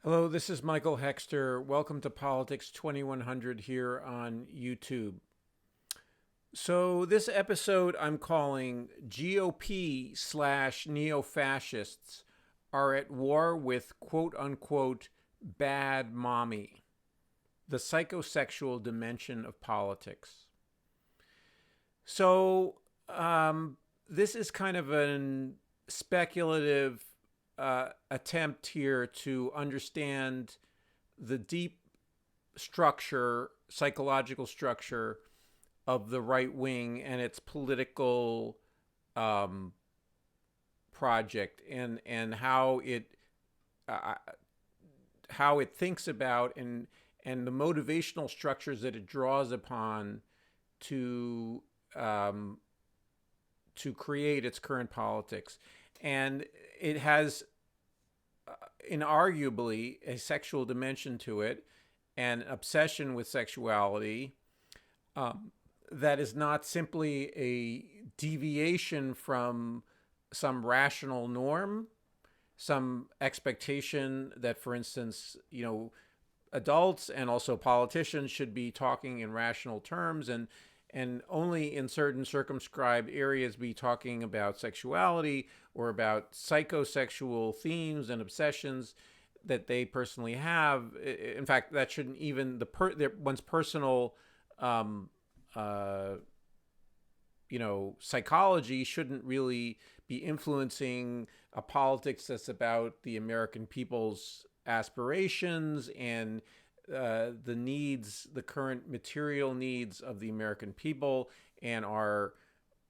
Hello, this is Michael Hexter. Welcome to Politics 2100 here on YouTube. So, this episode I'm calling GOP slash neofascists are at war with quote unquote bad mommy, the psychosexual dimension of politics. So, this is kind of an speculative attempt here to understand the deep structure, psychological structure of the right wing and its political project, and uh, how it thinks about and the motivational structures that it draws upon to um, to create its current politics. And it has inarguably a sexual dimension to it, an obsession with sexuality um, that is not simply a deviation from some rational norm, some expectation that, for instance, adults and also politicians should be talking in rational terms and only in certain circumscribed areas be talking about sexuality or about psychosexual themes and obsessions that they personally have. In fact, that shouldn't even one's personal, um, uh, psychology shouldn't really be influencing a politics that's about the American people's aspirations and the needs, the current material needs of the American people, and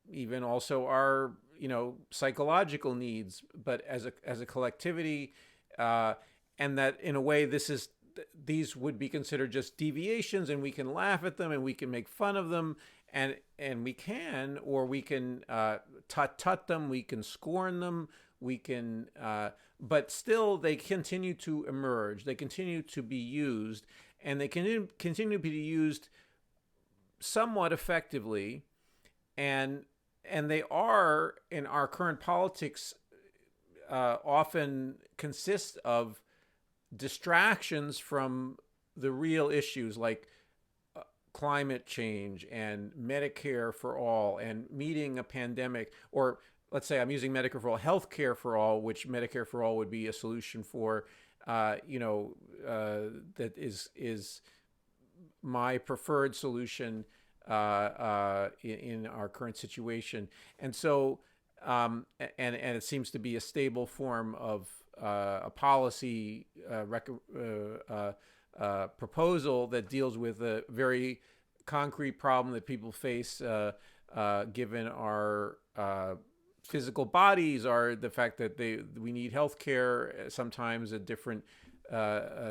even also our psychological needs, but as a collectivity, and that in a way these would be considered just deviations, and we can laugh at them and we can make fun of them, and we can, or we can tut them, we can scorn them, we can but still they continue to emerge, they continue to be used, and they can continue to be used somewhat effectively, and they are in our current politics often consist of distractions from the real issues like climate change and Medicare for all and meeting a pandemic, or let's say I'm using Medicare for all, healthcare for all, which Medicare for all would be a solution for, that is my preferred solution in our current situation. And so, and it seems to be a stable form of a policy proposal that deals with a very concrete problem that people face, given our physical bodies, are the fact that we need health care sometimes at different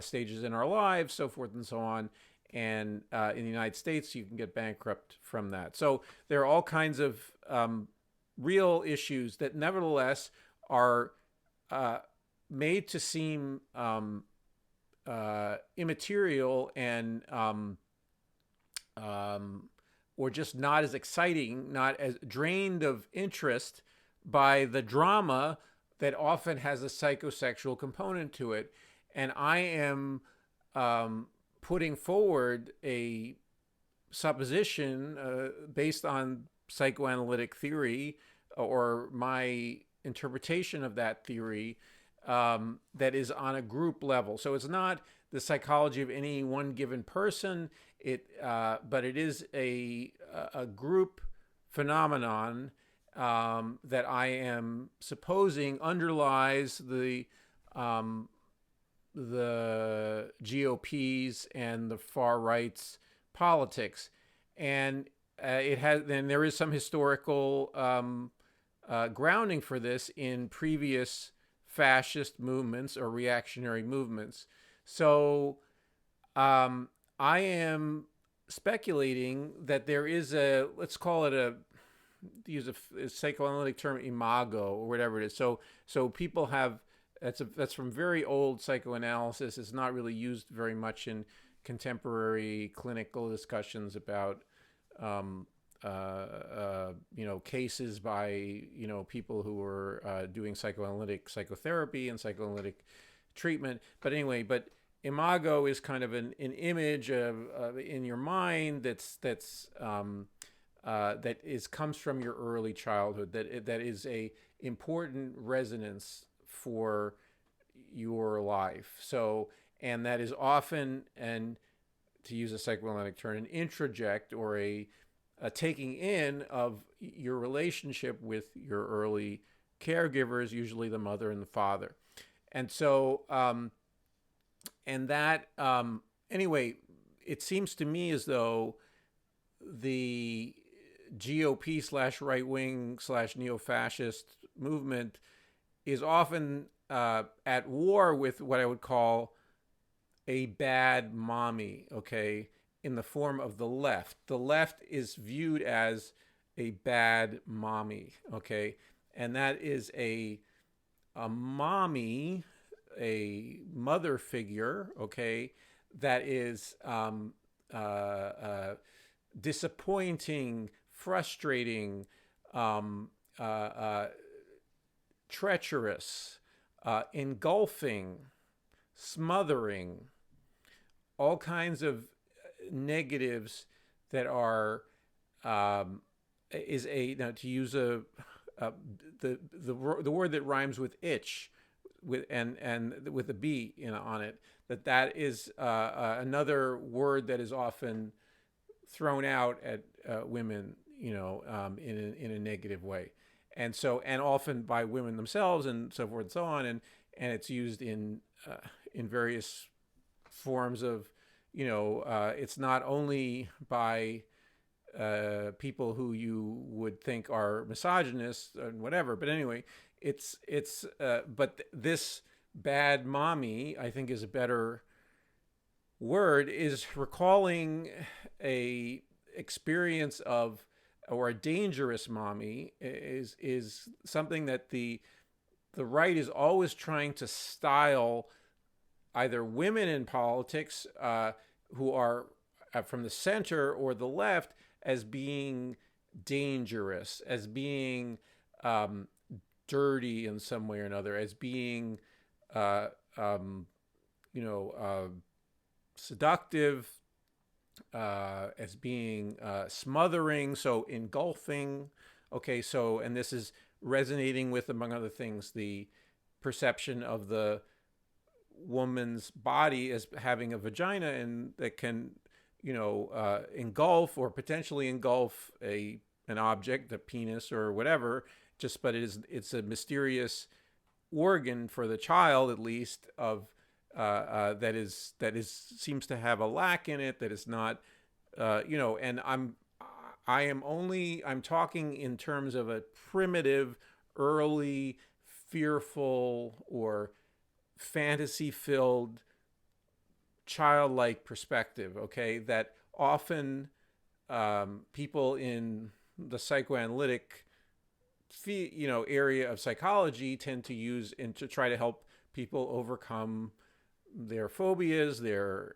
stages in our lives, so forth and so on. And in the United States, you can get bankrupt from that. So there are all kinds of real issues that nevertheless are made to seem immaterial and or just not as exciting, not as drained of interest by the drama that often has a psychosexual component to it. And I am putting forward a supposition based on psychoanalytic theory, or my interpretation of that theory, that is on a group level. So it's not the psychology of any one given person, but it is a group phenomenon that I am supposing underlies the GOP's and the far right's politics, and there is some historical grounding for this in previous fascist movements or reactionary movements. So I am speculating that there is let's call it to use a psychoanalytic term, imago, or whatever it is. So people have, that's from very old psychoanalysis. It's not really used very much in contemporary clinical discussions about cases by people who were doing psychoanalytic psychotherapy and psychoanalytic treatment. But anyway, but imago is kind of an image of in your mind that is comes from your early childhood, that is a important resonance for your life. So, and that is often, and to use a psychoanalytic term, an introject, or a taking in of your relationship with your early caregivers, usually the mother and the father. And so, and that, anyway, it seems to me as though the GOP slash right wing slash neo-fascist movement is often at war with what I would call a bad mommy, okay, in the form of the left. The left is viewed as a bad mommy, okay, and that is a mommy, a mother figure, okay, that is disappointing, frustrating, treacherous, engulfing, smothering, all kinds of negatives that are is a, now to use the word that rhymes with itch, with and with a B on it, that is another word that is often thrown out at women, in a negative way, and so, and often by women themselves, and so forth and so on, and it's used in various forms of, it's not only by people who you would think are misogynists and whatever, but anyway, but this bad mommy, I think, is a better word, is recalling a experience of, or a dangerous mommy is something that the right is always trying to style either women in politics who are from the center or the left as being dangerous, as being dirty in some way or another, as being seductive, as being smothering, so engulfing. Okay, so, and this is resonating with, among other things, the perception of the woman's body as having a vagina, and that can, engulf or potentially engulf an object, a penis or whatever. But it's a mysterious organ for the child, at least, of that is seems to have a lack in it, that is not, and I'm talking in terms of a primitive, early, fearful, or fantasy-filled, childlike perspective, okay, that often people in the psychoanalytic area of psychology tend to use, and to try to help people overcome their phobias, their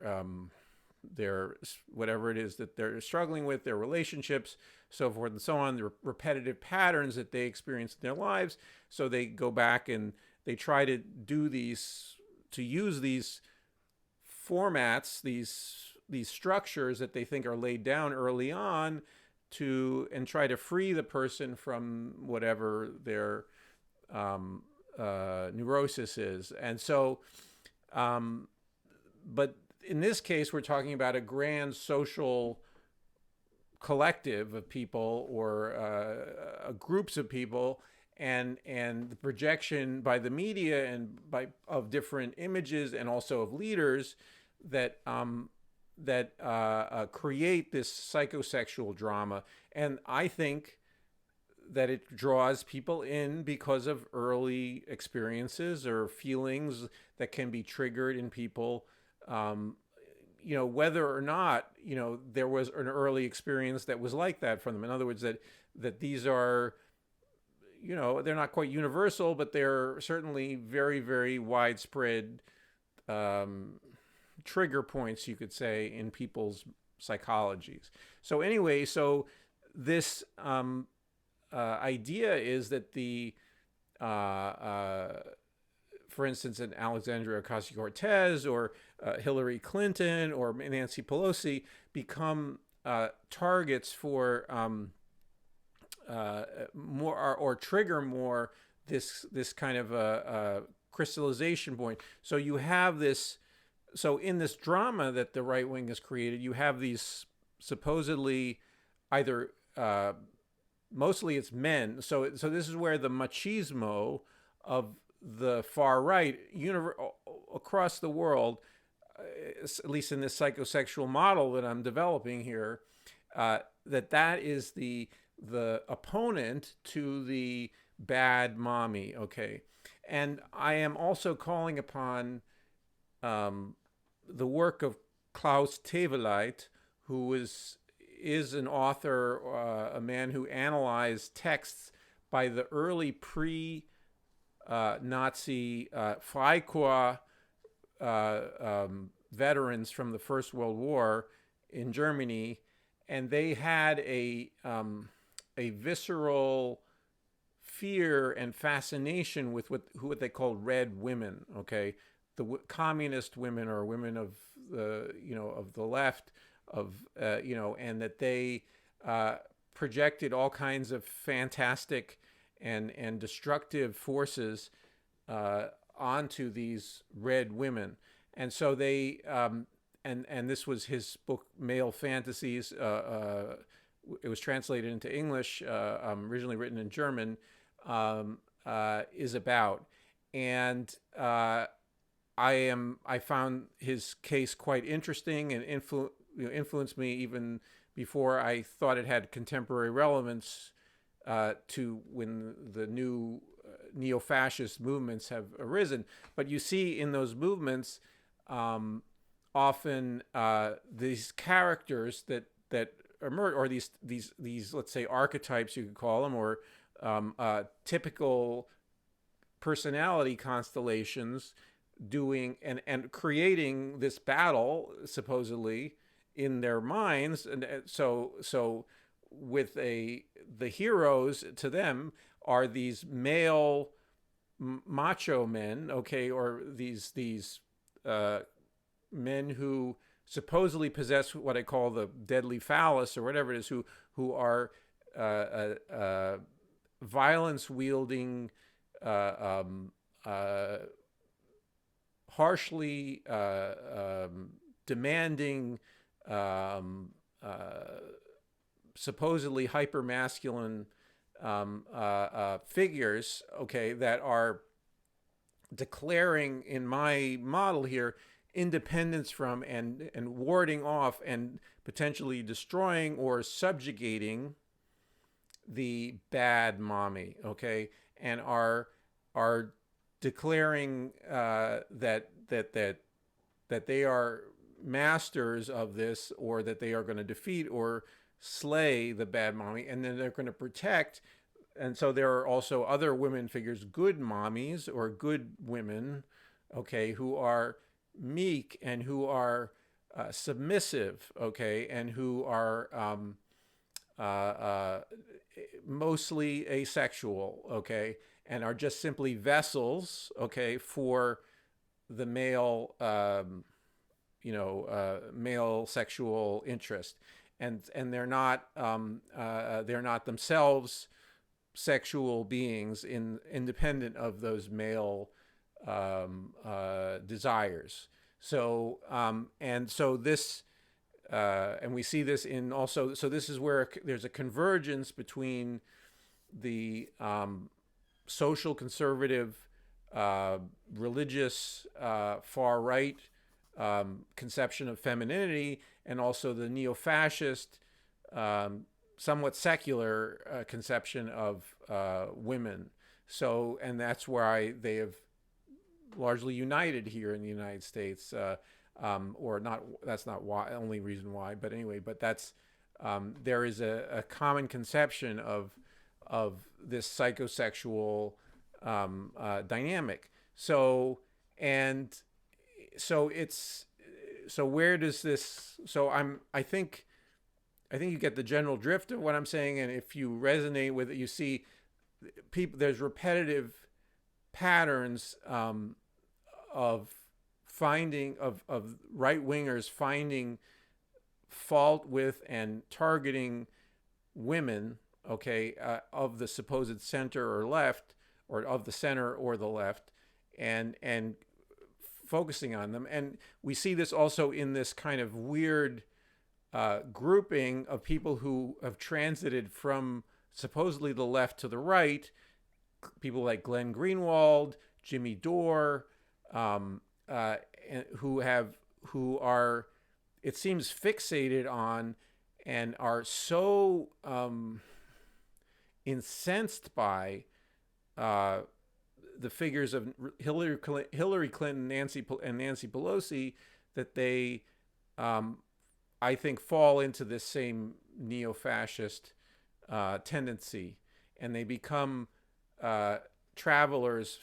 whatever it is that they're struggling with, their relationships, so forth and so on, the repetitive patterns that they experience in their lives. So they go back and they try to use these formats, these structures that they think are laid down early on, and try to free the person from whatever their neurosis is. And so, but in this case, we're talking about a grand social collective of people, or groups of people, and the projection by the media and of different images, and also of leaders that create this psychosexual drama. And I think that it draws people in because of early experiences or feelings that can be triggered in people, whether or not, there was an early experience that was like that for them. In other words, that these are, they're not quite universal, but they're certainly very, very widespread trigger points, you could say, in people's psychologies. So anyway, so this idea is that for instance, an Alexandria Ocasio-Cortez or Hillary Clinton or Nancy Pelosi become targets for more or trigger more this kind of a crystallization point. So you have this. So in this drama that the right wing has created, you have these supposedly either mostly it's men. So this is where the machismo of the far right across the world, at least in this psychosexual model that I'm developing here, that is the opponent to the bad mommy. Okay, and I am also calling upon the work of Klaus Theweleit, who is an author, a man who analyzed texts by the early pre-Nazi Freikorps veterans from the First World War in Germany, and they had a visceral fear and fascination with what they called red women. Okay, the communist women or women of the of the left and that they projected all kinds of fantastic and destructive forces onto these red women. And so they and this was his book Male Fantasies. It was translated into English, originally written in German, is about. And I found his case quite interesting and influenced me even before I thought it had contemporary relevance to when the new neo-fascist movements have arisen. But you see in those movements often these characters that emerge, or these let's say archetypes you could call them, or typical personality constellations, doing and creating this battle supposedly in their minds. And so with the heroes to them are these male macho men, okay, or these men who supposedly possess what I call the deadly phallus or whatever it is, who are violence wielding, harshly demanding, supposedly hyper-masculine figures, okay, that are declaring, in my model here, independence from and warding off and potentially destroying or subjugating the bad mommy, okay, and are declaring that they are masters of this, or that they are going to defeat or slay the bad mommy, and then they're going to protect. And so there are also other women figures, good mommies or good women, okay, who are meek and who are submissive, okay, and who are mostly asexual, okay, and are just simply vessels, okay, for the male, male sexual interest, and they're not themselves sexual beings independent of those male desires. So and so this and we see this in also. So this is where there's a convergence between the social conservative, religious, far right conception of femininity, and also the neo-fascist, somewhat secular conception of women. So, and that's why they have largely united here in the United States, or not. That's not why, only reason why, but anyway. But that's there is a common conception of this psychosexual dynamic. So where does this? So I think you get the general drift of what I'm saying, and if you resonate with it, you see there's repetitive patterns of right wingers finding fault with and targeting women, okay, of the supposed center or left, or of the center or the left, and focusing on them. And we see this also in this kind of weird grouping of people who have transited from supposedly the left to the right, people like Glenn Greenwald, Jimmy Dore, who are, it seems, fixated on and are so incensed by the figures of Hillary Clinton, Nancy Pelosi, that they, I think, fall into this same neo-fascist tendency, and they become fellow travelers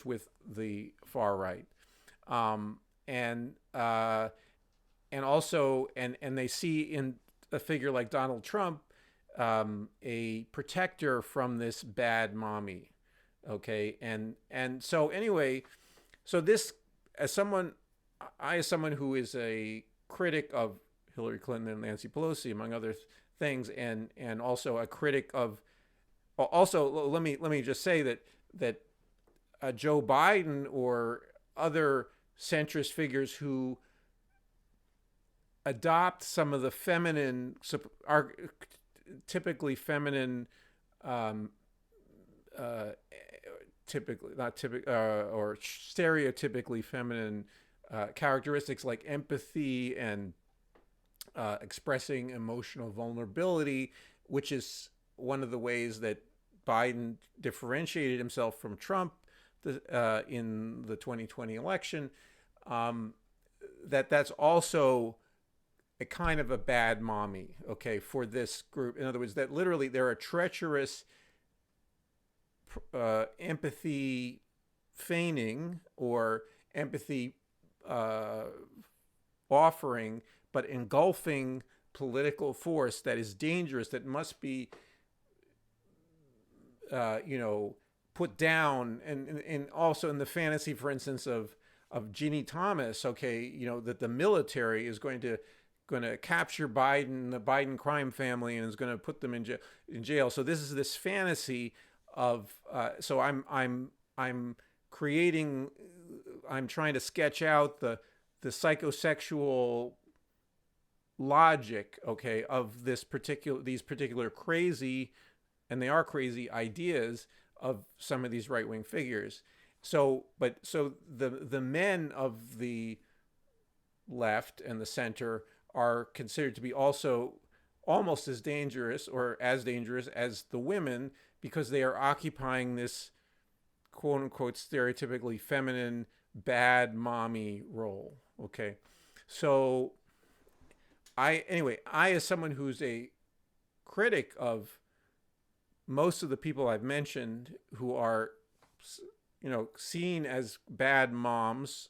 with the far right, and also they see in a figure like Donald Trump a protector from this bad mommy, okay, and so anyway, so this, as someone who is a critic of Hillary Clinton and Nancy Pelosi, among other things, and also a critic of, also let me just say that Joe Biden or other centrist figures who adopt some of the feminine, typically feminine, typically not typical or stereotypically feminine characteristics like empathy and expressing emotional vulnerability, which is one of the ways that Biden differentiated himself from Trump in the 2020 election. That's also a kind of a bad mommy, okay, for this group. In other words, that literally they're a treacherous empathy feigning or empathy offering, but engulfing political force that is dangerous, that must be put down, and also in the fantasy, for instance, of Ginny Thomas, okay, that the military is going to capture Biden, the Biden crime family, and is going to put them in jail. So this is this fantasy of so I'm trying to sketch out the psychosexual logic, okay, of these particular crazy, and they are crazy, ideas of some of these right-wing figures. So the men of the left and the center are considered to be also almost as dangerous, or as dangerous, as the women, because they are occupying this quote unquote stereotypically feminine bad mommy role. Okay. So I, as someone who's a critic of most of the people I've mentioned who are, seen as bad moms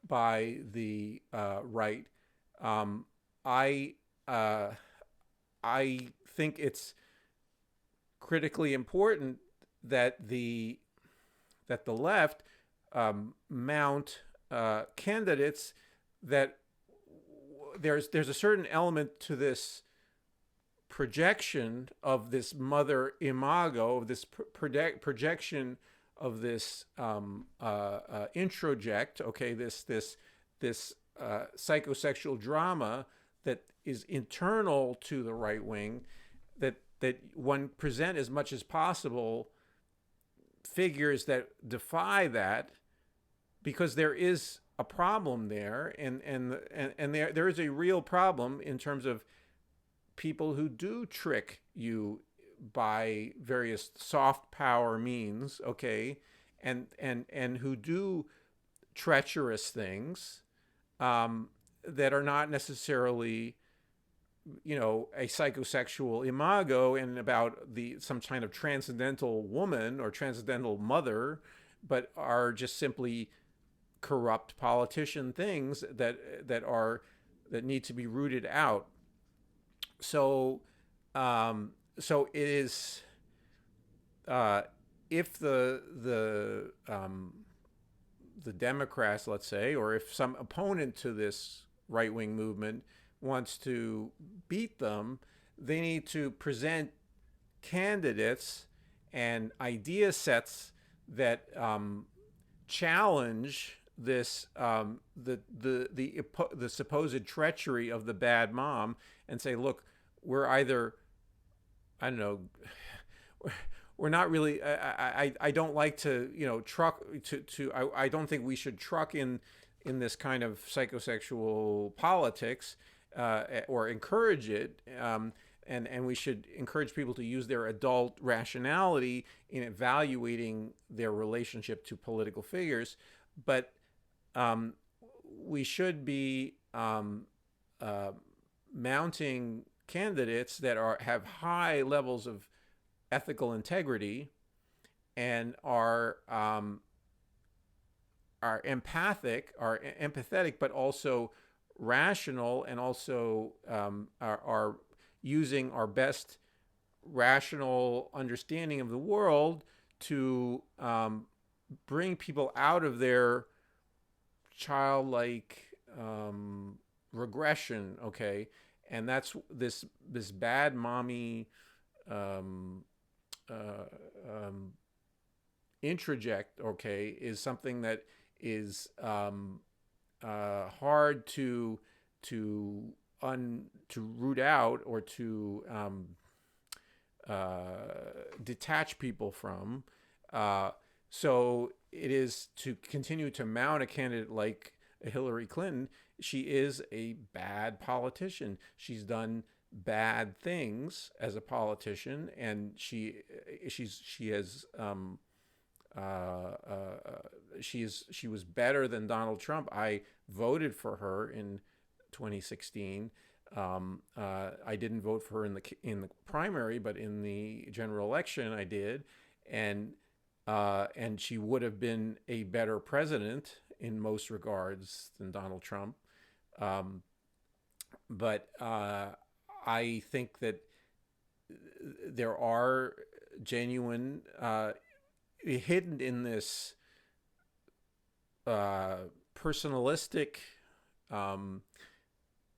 by the right, I think it's critically important that the left mount candidates that there's a certain element to this projection of this mother imago, of this projection of this introject, okay, this psychosexual drama that is internal to the right wing, that one present as much as possible figures that defy that, because there is a problem there, and there is a real problem in terms of people who do trick you by various soft power means, okay, and who do treacherous things that are not necessarily, a psychosexual imago and about some kind of transcendental woman or transcendental mother, but are just simply corrupt politician things that need to be rooted out. So it is, if the the Democrats, let's say, or if some opponent to this right-wing movement wants to beat them, they need to present candidates and idea sets that challenge this the supposed treachery of the bad mom, and say, look, we're either, I don't know, we're not really. I don't like to truck to. I don't think we should truck in this kind of psychosexual politics, or encourage it. And we should encourage people to use their adult rationality in evaluating their relationship to political figures, but we should be mounting candidates that have high levels of ethical integrity and are empathetic, but also rational, and also are using our best rational understanding of the world to bring people out of their childlike regression, okay? And that's this bad mommy introject, okay, is something that is hard to root out, or to detach people from. So it is to continue to mount a candidate like Hillary Clinton. She is a bad politician. She's done bad things as a politician, and she was better than Donald Trump. I voted for her in 2016. I didn't vote for her in the primary, but in the general election I did, and she would have been a better president in most regards than Donald Trump. But I think that there are genuine hidden in this personalistic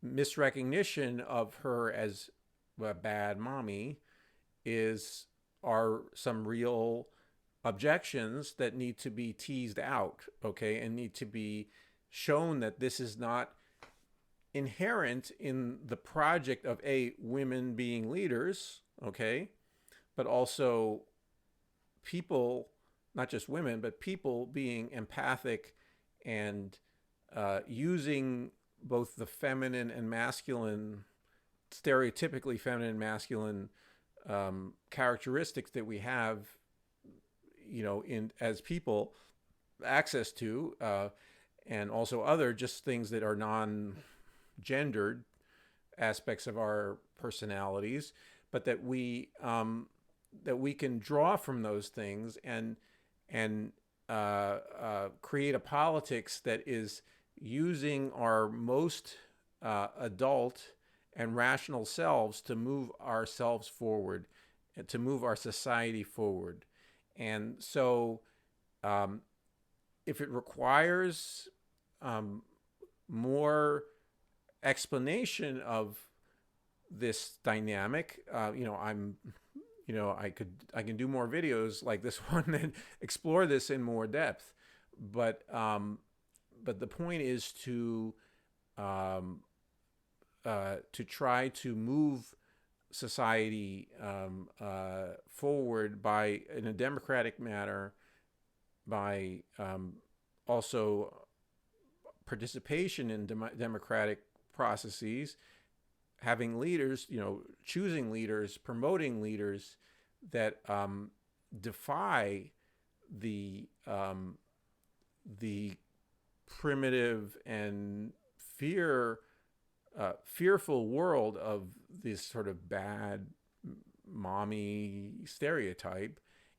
misrecognition of her as a bad mommy are some real objections that need to be teased out, okay, and need to be shown that this is not inherent in the project of women being leaders, okay, but also people, not just women, but people being empathic and using both the feminine and masculine, stereotypically feminine and masculine characteristics that we have, as people, access to, and also other just things that are non-gendered aspects of our personalities, but that we can draw from those things and create a politics that is using our most adult and rational selves to move ourselves forward, and to move our society forward. And so if it requires more explanation of this dynamic, I can do more videos like this one that explore this in more depth. But the point is to try to move society forward in a democratic manner, by also participation in democratic processes, having leaders, choosing leaders, promoting leaders that defy the primitive and fearful world of this sort of bad mommy stereotype,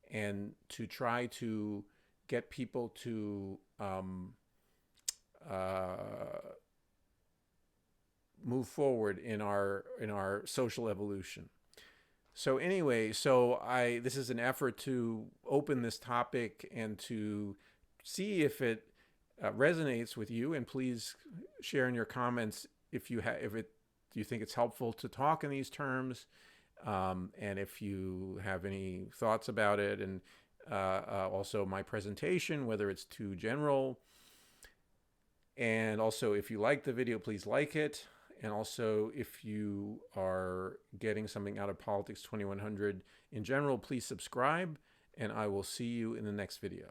and to try to get people to move forward in our social evolution. So anyway, this is an effort to open this topic and to see if it resonates with you, and please share in your comments if you you think it's helpful to talk in these terms, and if you have any thoughts about it, and also my presentation, whether it's too general. And also, if you like the video, please like it. And also, if you are getting something out of Politics 2100 in general, please subscribe, and I will see you in the next video.